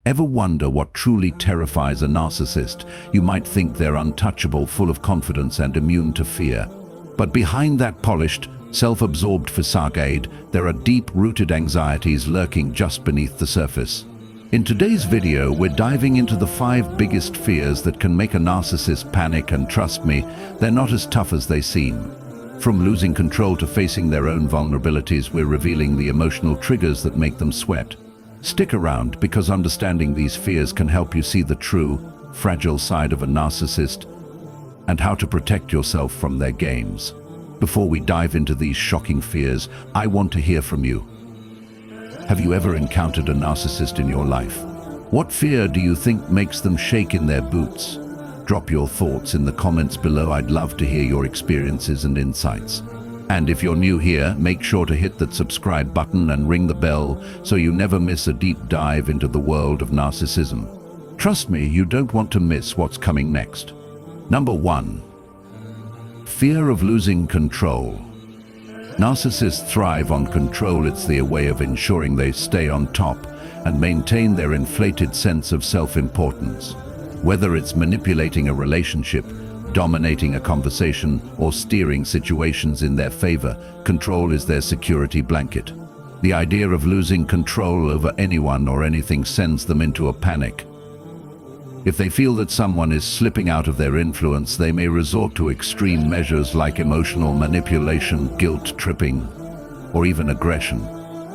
Ever wonder what truly terrifies a narcissist? You might think they're untouchable, full of confidence and immune to fear. But behind that polished, self-absorbed facade, there are deep-rooted anxieties lurking just beneath the surface. In today's video, we're diving into the 5 biggest fears that can make a narcissist panic, and trust me, they're not as tough as they seem. From losing control to facing their own vulnerabilities, we're revealing the emotional triggers that make them sweat. Stick around, because understanding these fears can help you see the true, fragile side of a narcissist and how to protect yourself from their games. Before we dive into these shocking fears, I want to hear from you. Have you ever encountered a narcissist in your life? What fear do you think makes them shake in their boots? Drop your thoughts in the comments below. I'd love to hear your experiences and insights. And if you're new here, make sure to hit that subscribe button and ring the bell so you never miss a deep dive into the world of narcissism. Trust me, you don't want to miss what's coming next. Number 1. Fear of losing control. Narcissists thrive on control. It's their way of ensuring they stay on top and maintain their inflated sense of self-importance. Whether it's manipulating a relationship, dominating a conversation, or steering situations in their favor, control is their security blanket. The idea of losing control over anyone or anything sends them into a panic. If they feel that someone is slipping out of their influence, they may resort to extreme measures like emotional manipulation, guilt tripping, or even aggression.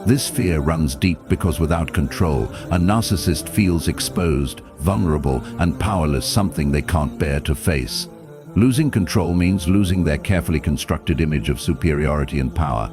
This fear runs deep because without control, a narcissist feels exposed, vulnerable, and powerless, something they can't bear to face. Losing control means losing their carefully constructed image of superiority and power.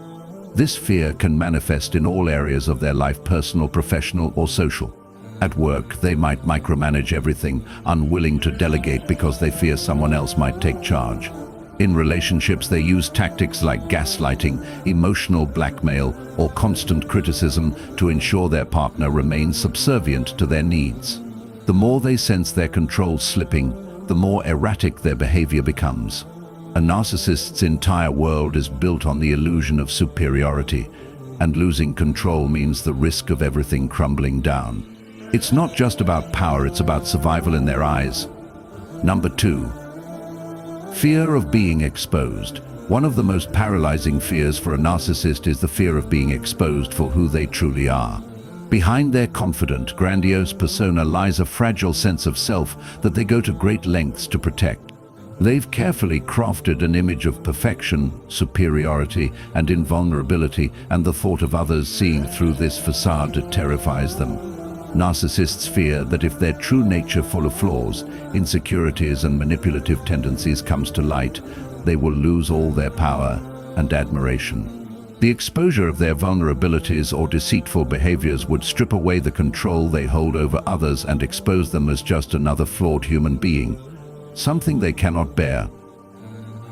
This fear can manifest in all areas of their life: personal, professional, or social. At work, they might micromanage everything, unwilling to delegate because they fear someone else might take charge. In relationships, they use tactics like gaslighting, emotional blackmail, or constant criticism to ensure their partner remains subservient to their needs. The more they sense their control slipping, the more erratic their behavior becomes. A narcissist's entire world is built on the illusion of superiority, and losing control means the risk of everything crumbling down. It's not just about power, it's about survival in their eyes. Number 2. Fear of being exposed. One of the most paralyzing fears for a narcissist is the fear of being exposed for who they truly are. Behind their confident, grandiose persona lies a fragile sense of self that they go to great lengths to protect. They've carefully crafted an image of perfection, superiority, and invulnerability, and the thought of others seeing through this facade terrifies them. Narcissists fear that if their true nature, full of flaws, insecurities, and manipulative tendencies, comes to light, they will lose all their power and admiration. The exposure of their vulnerabilities or deceitful behaviors would strip away the control they hold over others and expose them as just another flawed human being, something they cannot bear.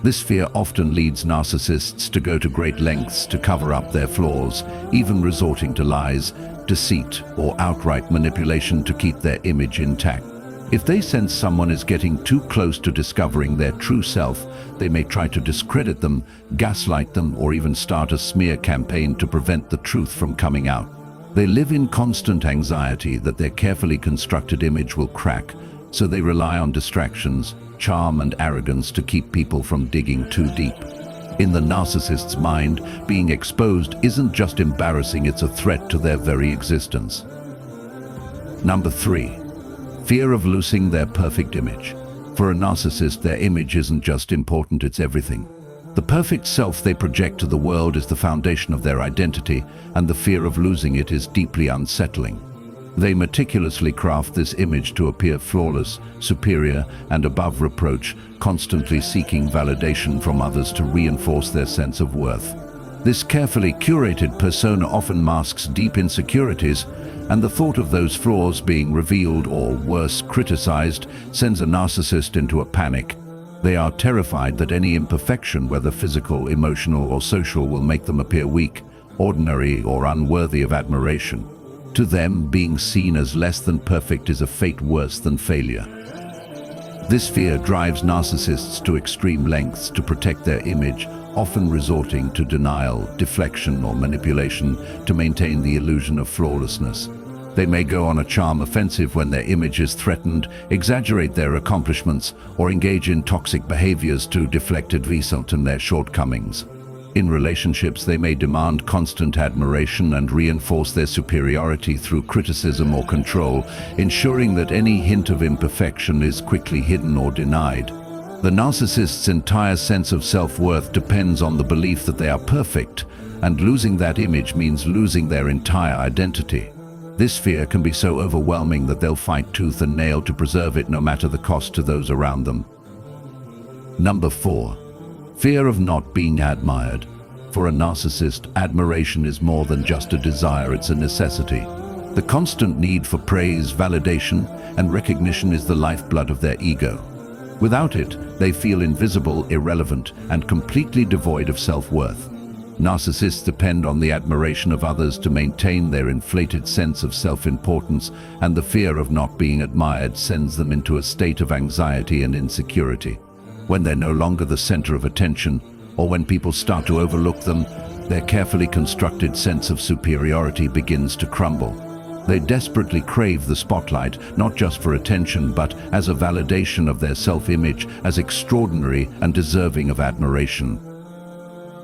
This fear often leads narcissists to go to great lengths to cover up their flaws, even resorting to lies, deceit, or outright manipulation to keep their image intact. If they sense someone is getting too close to discovering their true self, they may try to discredit them, gaslight them, or even start a smear campaign to prevent the truth from coming out. They live in constant anxiety that their carefully constructed image will crack, so they rely on distractions, charm, and arrogance to keep people from digging too deep. In the narcissist's mind, being exposed isn't just embarrassing, it's a threat to their very existence. Number 3. Fear of losing their perfect image. For a narcissist, their image isn't just important, it's everything. The perfect self they project to the world is the foundation of their identity, and the fear of losing it is deeply unsettling. They meticulously craft this image to appear flawless, superior, and above reproach, constantly seeking validation from others to reinforce their sense of worth. This carefully curated persona often masks deep insecurities, and the thought of those flaws being revealed, or worse, criticized, sends a narcissist into a panic. They are terrified that any imperfection, whether physical, emotional, or social, will make them appear weak, ordinary, or unworthy of admiration. To them, being seen as less than perfect is a fate worse than failure. This fear drives narcissists to extreme lengths to protect their image, often resorting to denial, deflection, or manipulation to maintain the illusion of flawlessness. They may go on a charm offensive when their image is threatened, exaggerate their accomplishments, or engage in toxic behaviors to deflect advice on their shortcomings. In relationships, they may demand constant admiration and reinforce their superiority through criticism or control, ensuring that any hint of imperfection is quickly hidden or denied. The narcissist's entire sense of self-worth depends on the belief that they are perfect, and losing that image means losing their entire identity. This fear can be so overwhelming that they'll fight tooth and nail to preserve it no matter the cost to those around them. Number 4. Fear of not being admired. For a narcissist, admiration is more than just a desire, it's a necessity. The constant need for praise, validation, and recognition is the lifeblood of their ego. Without it, they feel invisible, irrelevant, and completely devoid of self-worth. Narcissists depend on the admiration of others to maintain their inflated sense of self-importance, and the fear of not being admired sends them into a state of anxiety and insecurity. When they're no longer the center of attention, or when people start to overlook them, their carefully constructed sense of superiority begins to crumble. They desperately crave the spotlight, not just for attention, but as a validation of their self-image as extraordinary and deserving of admiration.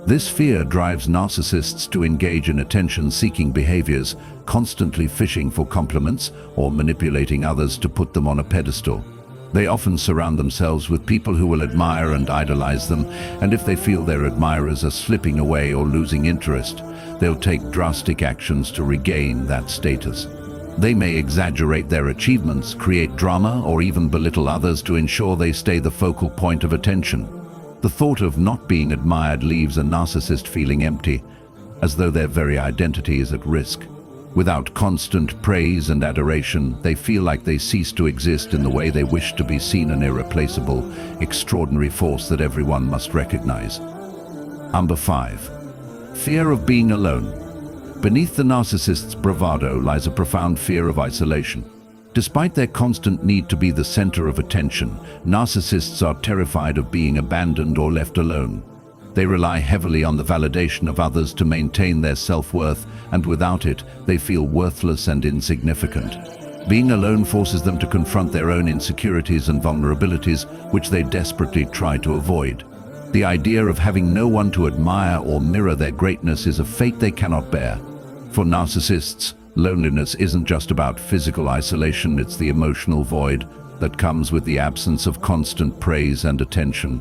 This fear drives narcissists to engage in attention-seeking behaviors, constantly fishing for compliments or manipulating others to put them on a pedestal. They often surround themselves with people who will admire and idolize them, and if they feel their admirers are slipping away or losing interest, they'll take drastic actions to regain that status. They may exaggerate their achievements, create drama, or even belittle others to ensure they stay the focal point of attention. The thought of not being admired leaves a narcissist feeling empty, as though their very identity is at risk. Without constant praise and adoration, they feel like they cease to exist in the way they wish to be seen, an irreplaceable, extraordinary force that everyone must recognize. Number 5. Fear of being alone. Beneath the narcissist's bravado lies a profound fear of isolation. Despite their constant need to be the center of attention, narcissists are terrified of being abandoned or left alone. They rely heavily on the validation of others to maintain their self-worth, and without it, they feel worthless and insignificant. Being alone forces them to confront their own insecurities and vulnerabilities, which they desperately try to avoid. The idea of having no one to admire or mirror their greatness is a fate they cannot bear. For narcissists, loneliness isn't just about physical isolation, it's the emotional void that comes with the absence of constant praise and attention.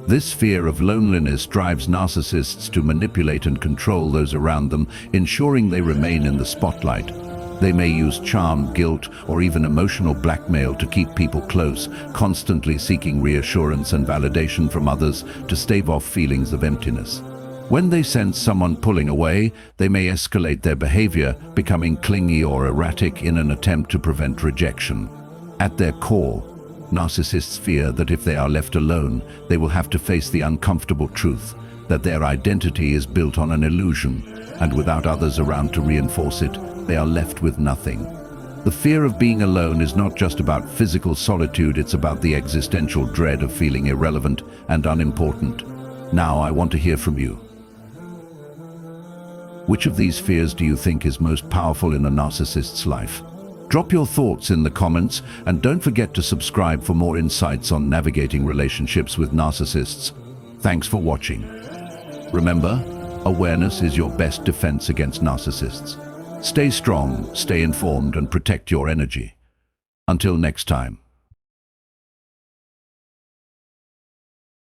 This fear of loneliness drives narcissists to manipulate and control those around them, ensuring they remain in the spotlight. They may use charm, guilt, or even emotional blackmail to keep people close, constantly seeking reassurance and validation from others to stave off feelings of emptiness. When they sense someone pulling away, they may escalate their behavior, becoming clingy or erratic in an attempt to prevent rejection. At their core, narcissists fear that if they are left alone, they will have to face the uncomfortable truth that their identity is built on an illusion, and without others around to reinforce it, they are left with nothing. The fear of being alone is not just about physical solitude, it's about the existential dread of feeling irrelevant and unimportant. Now I want to hear from you. Which of these fears do you think is most powerful in a narcissist's life? Drop your thoughts in the comments, and don't forget to subscribe for more insights on navigating relationships with narcissists. Thanks for watching. Remember, awareness is your best defense against narcissists. Stay strong, stay informed, and protect your energy. Until next time.